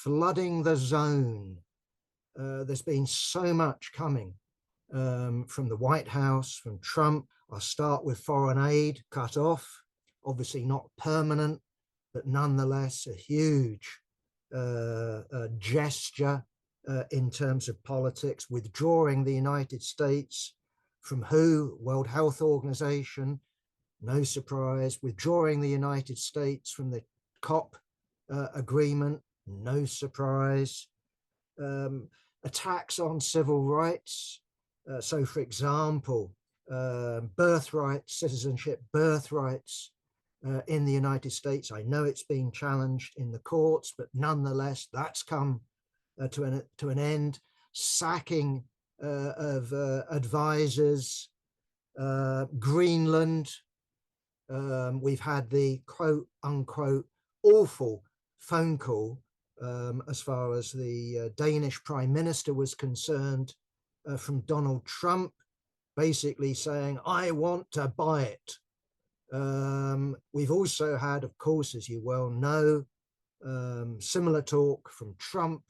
flooding the zone. There's been so much coming from the White House, from Trump. I'll start with foreign aid cut off, obviously not permanent, but nonetheless a huge gesture in terms of politics, withdrawing the United States from WHO, World Health Organization, no surprise, withdrawing the United States from the COP agreement, no surprise. Attacks on civil rights. So, for example, birthrights, citizenship birthrights in the United States. I know it's being challenged in the courts, but nonetheless, that's come to an end. Sacking of advisors. Greenland. We've had the quote unquote awful phone call as far as the Danish Prime Minister was concerned from Donald Trump, basically saying, I want to buy it. We've also had, of course, as you well know, similar talk from Trump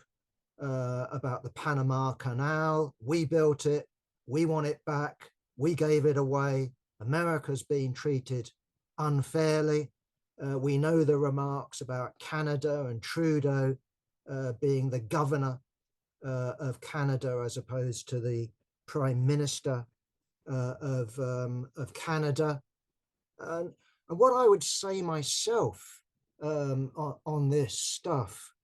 about the Panama Canal. We built it. We want it back. We gave it away. America's been treated unfairly. We know the remarks about Canada and Trudeau being the governor of Canada as opposed to the prime minister of Canada. And what I would say myself on this stuff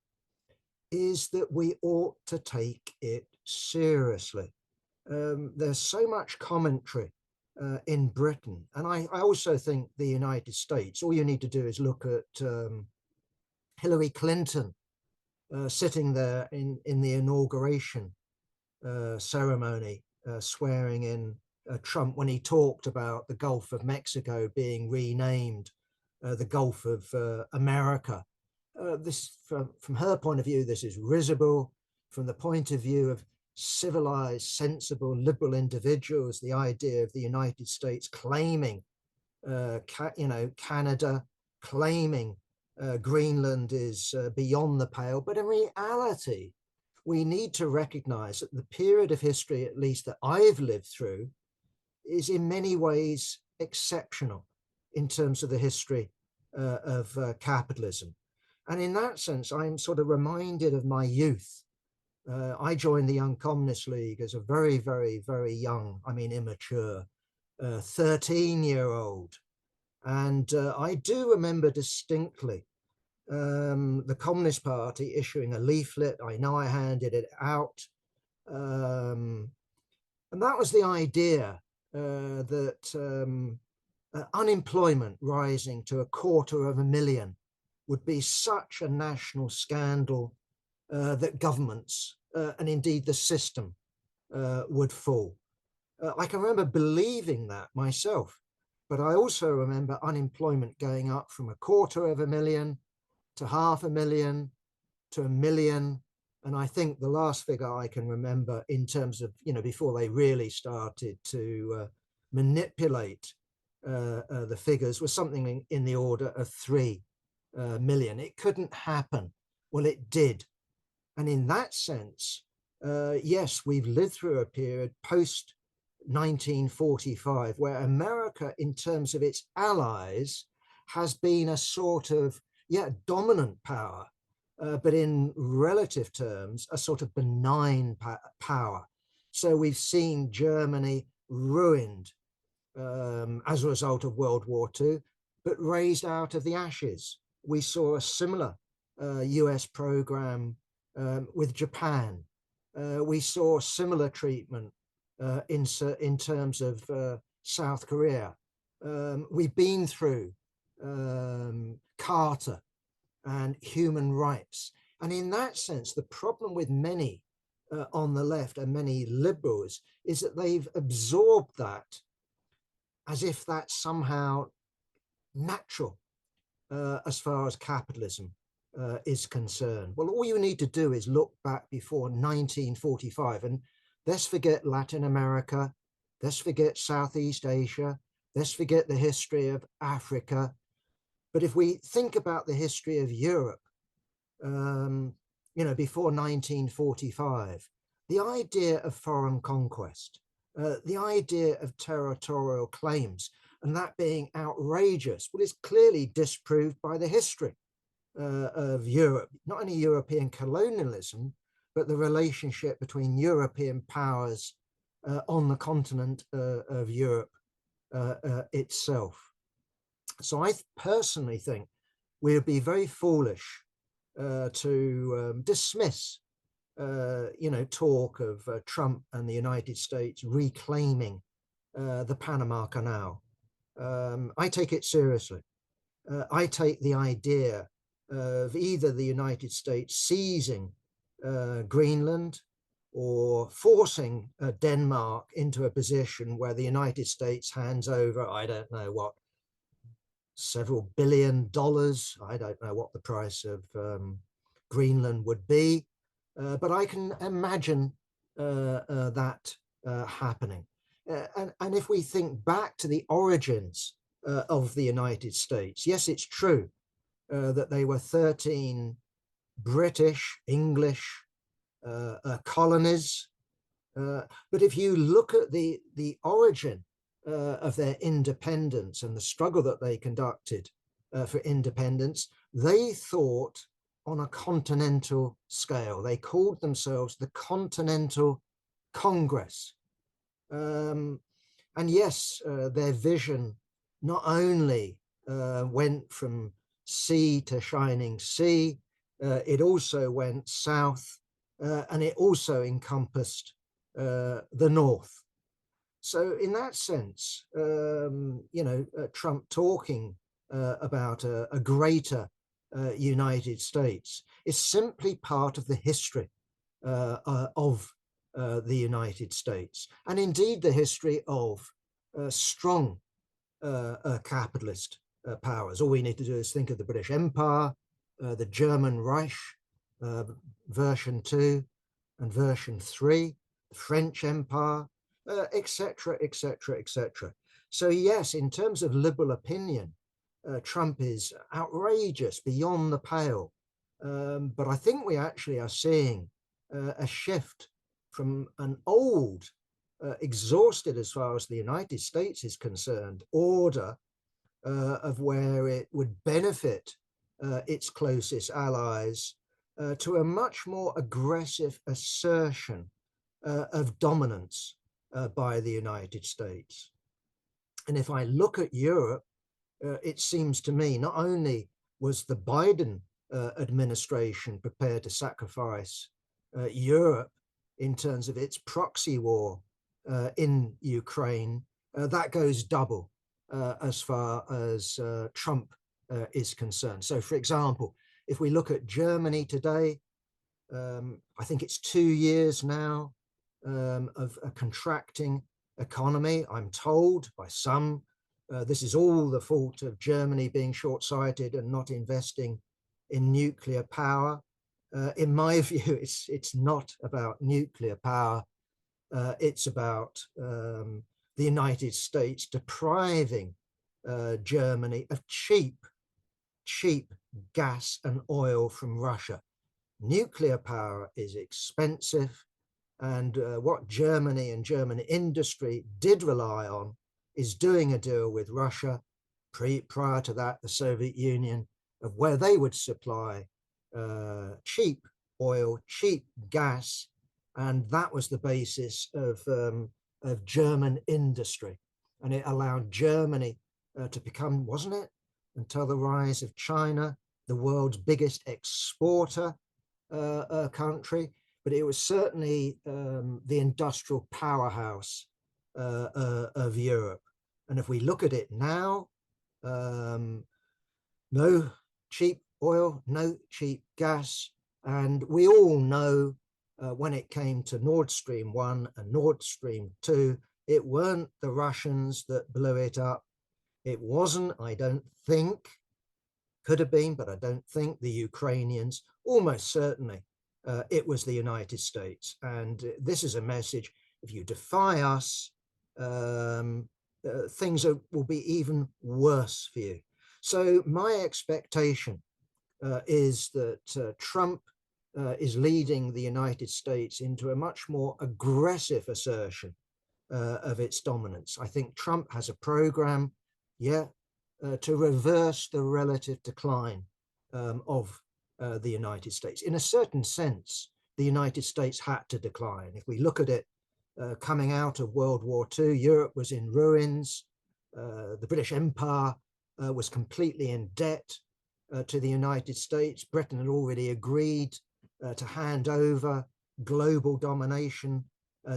is that we ought to take it seriously. There's so much commentary in Britain. And I also think the United States, all you need to do is look at Hillary Clinton sitting there in the inauguration ceremony, swearing in Trump when he talked about the Gulf of Mexico being renamed the Gulf of America. This, from her point of view, this is risible. From the point of view of civilized, sensible, liberal individuals, the idea of the United States claiming, Canada, claiming Greenland is beyond the pale. But in reality, we need to recognize that the period of history, at least that I've lived through, is in many ways exceptional in terms of the history of capitalism. And in that sense, I'm sort of reminded of my youth. I joined the Young Communist League as a very, very, very young, immature, 13-year-old. And I do remember distinctly the Communist Party issuing a leaflet. I know I handed it out. And that was the idea that unemployment rising to 250,000 would be such a national scandal that governments and indeed the system would fall. I can remember believing that myself, but I also remember unemployment going up from 250,000 to 500,000 to 1 million. And I think the last figure I can remember in terms of, before they really started to manipulate the figures was something in the order of 3 million. It couldn't happen. Well, it did. And in that sense, yes, we've lived through a period post 1945 where America, in terms of its allies, has been a sort of, dominant power, but in relative terms, a sort of benign power. So we've seen Germany ruined as a result of World War II, but raised out of the ashes. We saw a similar US program with Japan. We saw similar treatment in terms of South Korea. We've been through Carter and human rights. And in that sense, the problem with many on the left and many liberals is that they've absorbed that as if that's somehow natural as far as capitalism is concerned. Well, all you need to do is look back before 1945, and let's forget Latin America, let's forget Southeast Asia, let's forget the history of Africa. But if we think about the history of Europe, before 1945, the idea of foreign conquest, the idea of territorial claims, and that being outrageous, well, is clearly disproved by the history of Europe, not only European colonialism, but the relationship between European powers on the continent of Europe itself. So I personally think we would be very foolish to dismiss, talk of Trump and the United States reclaiming the Panama Canal. I take it seriously. I take the idea of either the United States seizing Greenland or forcing Denmark into a position where the United States hands over, I don't know what, several $billion. I don't know what the price of Greenland would be, but I can imagine that happening. And if we think back to the origins of the United States, yes, it's true that they were 13 British, English colonies. But if you look at the origin of their independence and the struggle that they conducted for independence, they thought on a continental scale. They called themselves the Continental Congress. And yes, their vision not only went from sea to shining sea, it also went south, and it also encompassed the north. So in that sense, Trump talking about a greater United States is simply part of the history of the United States, and indeed the history of strong capitalist powers. All we need to do is think of the British Empire, the German Reich, version 2 and version 3, the French Empire, etc., etc., etc. So yes, in terms of liberal opinion, Trump is outrageous, beyond the pale. But I think we actually are seeing a shift from an old, exhausted as far as the United States is concerned, order of where it would benefit its closest allies to a much more aggressive assertion of dominance by the United States. And if I look at Europe, it seems to me not only was the Biden administration prepared to sacrifice Europe in terms of its proxy war in Ukraine, that goes double as far as Trump is concerned. So, for example, if we look at Germany today, I think it's 2 years now of a contracting economy. I'm told by some this is all the fault of Germany being short-sighted and not investing in nuclear power. In my view, it's not about nuclear power. It's about the United States depriving Germany of cheap gas and oil from Russia. Nuclear power is expensive, and what Germany and German industry did rely on is doing a deal with Russia, prior to that, the Soviet Union, of where they would supply cheap oil, cheap gas, and that was the basis of German industry. And it allowed Germany to become, wasn't it, until the rise of China, the world's biggest exporter country, but it was certainly the industrial powerhouse of Europe. And if we look at it now, no cheap oil, no cheap gas, and we all know when it came to Nord Stream 1 and Nord Stream 2, it weren't the Russians that blew it up. It wasn't, I don't think, could have been, but I don't think, the Ukrainians. Almost certainly it was the United States. And this is a message: if you defy us, things will be even worse for you. So my expectation is that Trump is leading the United States into a much more aggressive assertion of its dominance. I think Trump has a program, to reverse the relative decline of the United States. In a certain sense, the United States had to decline. If we look at it coming out of World War II, Europe was in ruins. The British Empire was completely in debt to the United States. Britain had already agreed to hand over global domination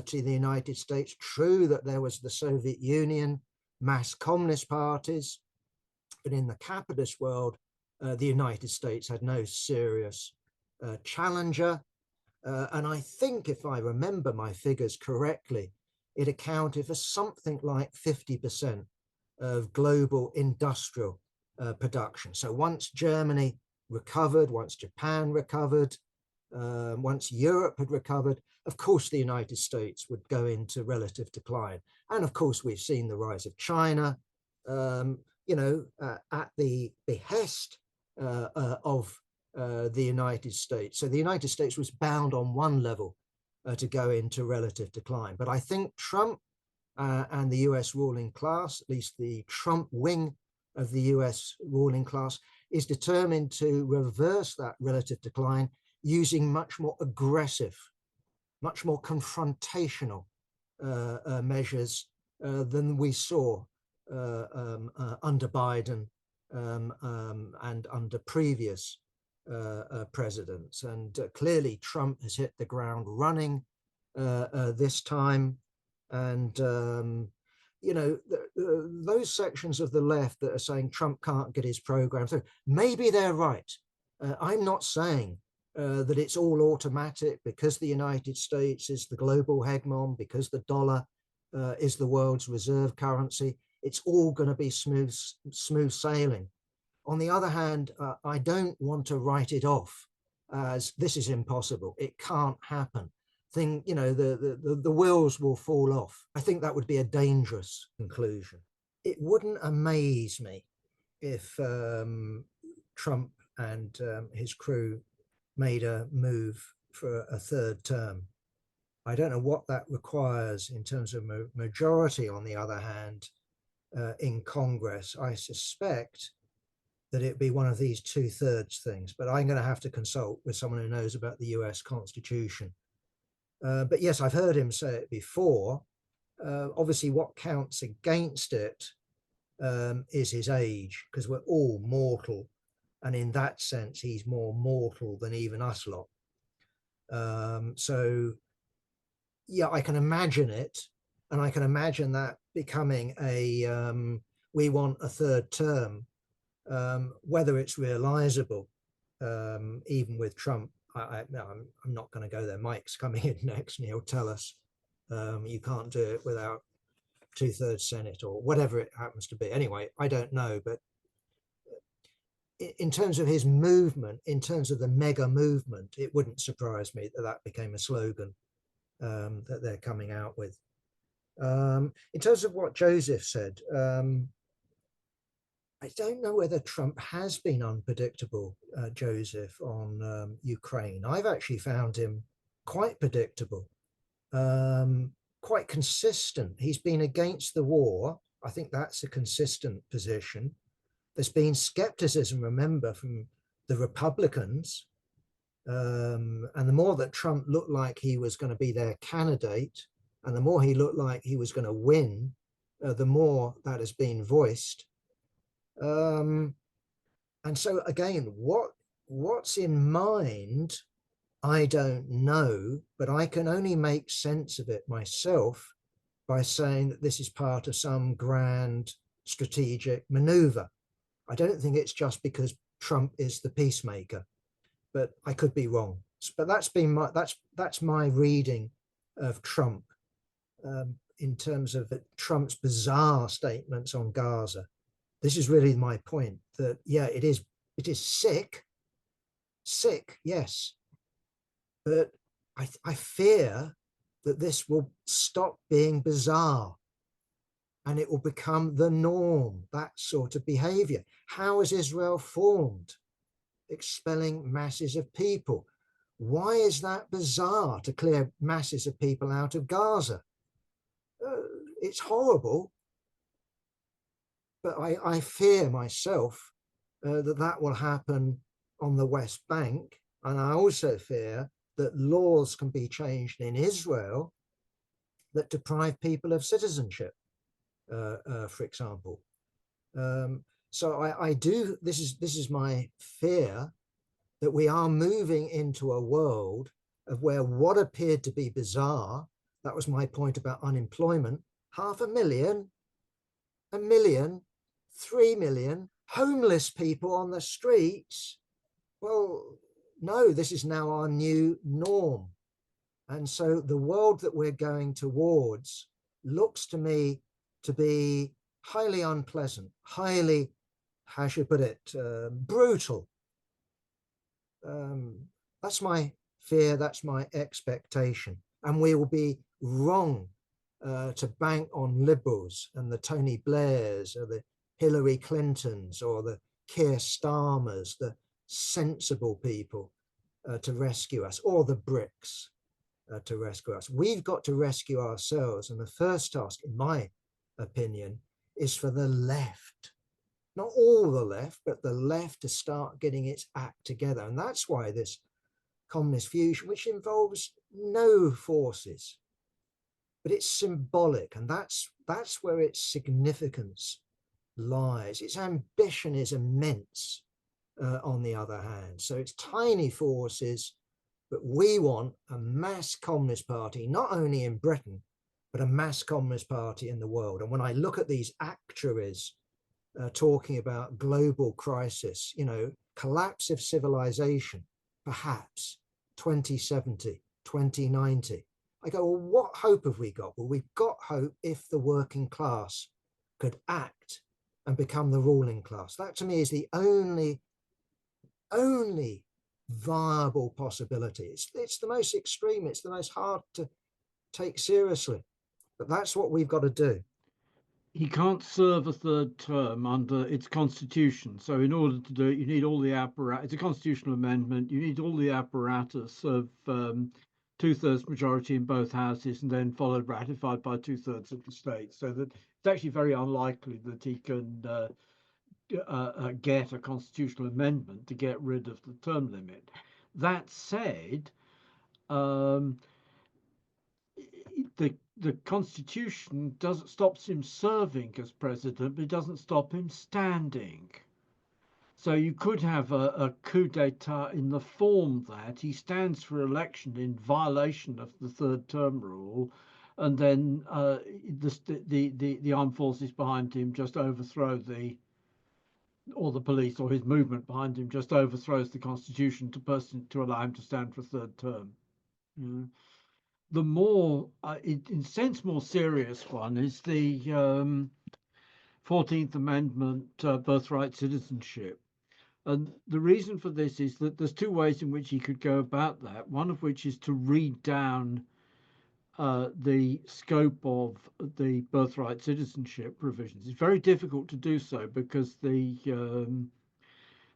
to the United States. True that there was the Soviet Union, mass communist parties, but in the capitalist world, the United States had no serious challenger. And I think, if I remember my figures correctly, it accounted for something like 50% of global industrial production. So once Germany recovered, once Japan recovered, once Europe had recovered, of course, the United States would go into relative decline. And of course, we've seen the rise of China, at the behest of the United States. So the United States was bound on one level to go into relative decline. But I think Trump and the US ruling class, at least the Trump wing of the US ruling class, is determined to reverse that relative decline using much more aggressive, much more confrontational measures than we saw under Biden and under previous presidents. And clearly Trump has hit the ground running this time. And, those sections of the left that are saying Trump can't get his program through, maybe they're right. I'm not saying that it's all automatic because the United States is the global hegemon, because the dollar is the world's reserve currency. It's all going to be smooth sailing. On the other hand, I don't want to write it off as this is impossible. It can't happen. The wheels will fall off. I think that would be a dangerous conclusion. It wouldn't amaze me if Trump and his crew made a move for a third term. I don't know what that requires in terms of majority, on the other hand, in Congress. I suspect that it'd be one of these 2/3 things, but I'm going to have to consult with someone who knows about the US Constitution. But yes, I've heard him say it before. Obviously, what counts against it is his age, because we're all mortal. And in that sense, he's more mortal than even us lot. So, yeah, I can imagine it. And I can imagine that becoming we want a third term. Whether it's realizable, even with Trump, I'm not going to go there. Mike's coming in next and he'll tell us you can't do it without 2/3 Senate or whatever it happens to be. Anyway, I don't know. But in terms of his movement, in terms of the mega movement, it wouldn't surprise me that became a slogan that they're coming out with. In terms of what Joseph said, I don't know whether Trump has been unpredictable, Joseph, on Ukraine. I've actually found him quite predictable, quite consistent. He's been against the war. I think that's a consistent position. There's been skepticism, remember, from the Republicans. And the more that Trump looked like he was going to be their candidate, and the more he looked like he was going to win, the more that has been voiced. And so again, what's in mind, I don't know, but I can only make sense of it myself by saying that this is part of some grand strategic maneuver. I don't think it's just because Trump is the peacemaker, but I could be wrong. But that's my reading of Trump in terms of Trump's bizarre statements on Gaza. This is really my point, that yeah, it is sick, yes, but I fear that this will stop being bizarre and it will become the norm, that sort of behavior. How is Israel formed? Expelling masses of people. Why is that bizarre to clear masses of people out of Gaza? It's horrible, but I fear myself that will happen on the West Bank. And I also fear that laws can be changed in Israel that deprive people of citizenship, for example. So I do, this is my fear, that we are moving into a world of where what appeared to be bizarre, that was my point about unemployment, 500,000, a million, 3 million homeless people on the streets. Well, no, this is now our new norm. And so the world that we're going towards looks to me to be highly unpleasant, highly, how should I put it, brutal. That's my fear, that's my expectation. And we will be wrong to bank on liberals and the Tony Blairs or the Hillary Clintons or the Keir Starmers, the sensible people to rescue us, or the BRICS to rescue us. We've got to rescue ourselves. And the first task, in my opinion, is for the left, not all the left, but the left to start getting its act together. And that's why this communist fusion, which involves no forces, but it's symbolic, and that's where its significance lies. Its ambition is immense, on the other hand. So it's tiny forces, but we want a mass communist party, not only in Britain, but a mass communist party in the world. And when I look at these actuaries talking about global crisis, collapse of civilization, perhaps 2070, 2090. I go, well, what hope have we got? Well, we've got hope if the working class could act and become the ruling class. That to me is the only viable possibility. It's the most extreme, it's the most hard to take seriously, but that's what we've got to do. He can't serve a third term under its constitution. So in order to do it, you need all the apparatus. It's a constitutional amendment. You need all the apparatus of two-thirds majority in both houses, and then followed ratified by two-thirds of the states. So that it's actually very unlikely that he can get a constitutional amendment to get rid of the term limit. That said, um, the constitution doesn't stops him serving as president, but it doesn't stop him standing. So you could have a coup d'état in the form that he stands for election in violation of the third term rule, and then the armed forces behind him just overthrow or the police or his movement behind him just overthrows the constitution to allow him to stand for a third term. You the more, in a sense, more serious one is the 14th Amendment, birthright citizenship. And the reason for this is that there's two ways in which he could go about that. One of which is to read down the scope of the birthright citizenship provisions. It's very difficult to do so because the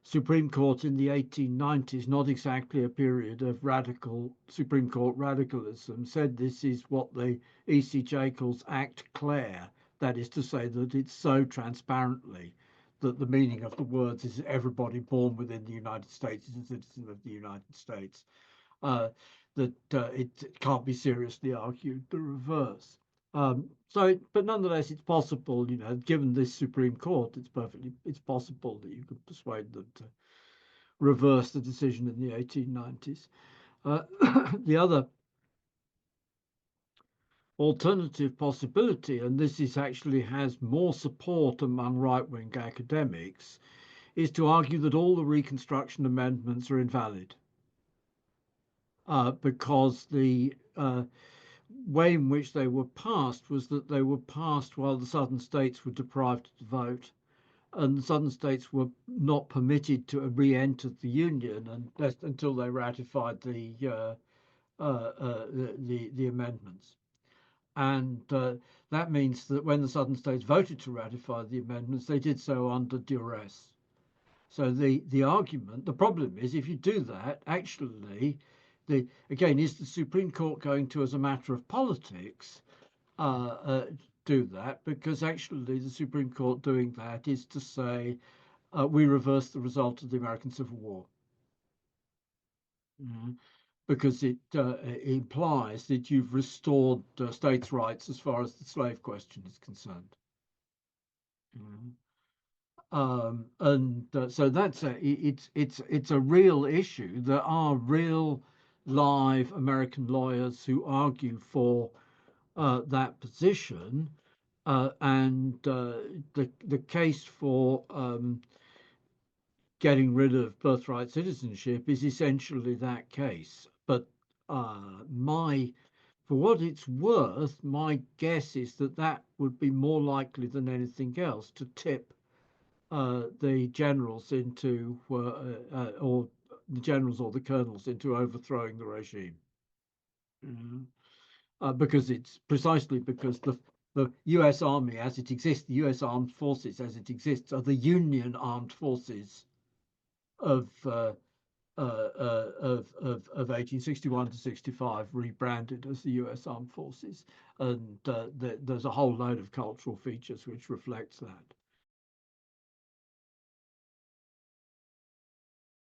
Supreme Court in the 1890s, not exactly a period of radical Supreme Court radicalism, said this is what the ECJ calls Act Clare. That is to say that it's so transparently that the meaning of the words is everybody born within the United States is a citizen of the United States. That it can't be seriously argued the reverse. But nonetheless, it's possible, given this Supreme Court, it's possible that you could persuade them to reverse the decision in the 1890s. The other alternative possibility, and this is actually has more support among right-wing academics, is to argue that all the Reconstruction amendments are invalid because the way in which they were passed was that they were passed while the southern states were deprived of the vote, and the southern states were not permitted to re-enter the union until they ratified the amendments. And that means that when the southern states voted to ratify the amendments, they did so under duress. So the argument, the problem is, if you do that, actually again, is the Supreme Court going to, as a matter of politics, uh, uh, do that? Because actually, the Supreme Court doing that is to say we reverse the result of the American Civil War. Mhm. Because it implies that you've restored states' rights as far as the slave question is concerned. Mhm. And so it's a real issue. There are real live American lawyers who argue for that position, and the case for getting rid of birthright citizenship is essentially that case. But my for what it's worth, my guess is that that would be more likely than anything else to tip the generals into, or the generals or the colonels into overthrowing the regime. Mhm. Because it's precisely because the US Army as it exists, the US Armed Forces as it exists, are the Union Armed Forces of of 1861 to 65, rebranded as the US Armed Forces, and there's a whole load of cultural features which reflects that.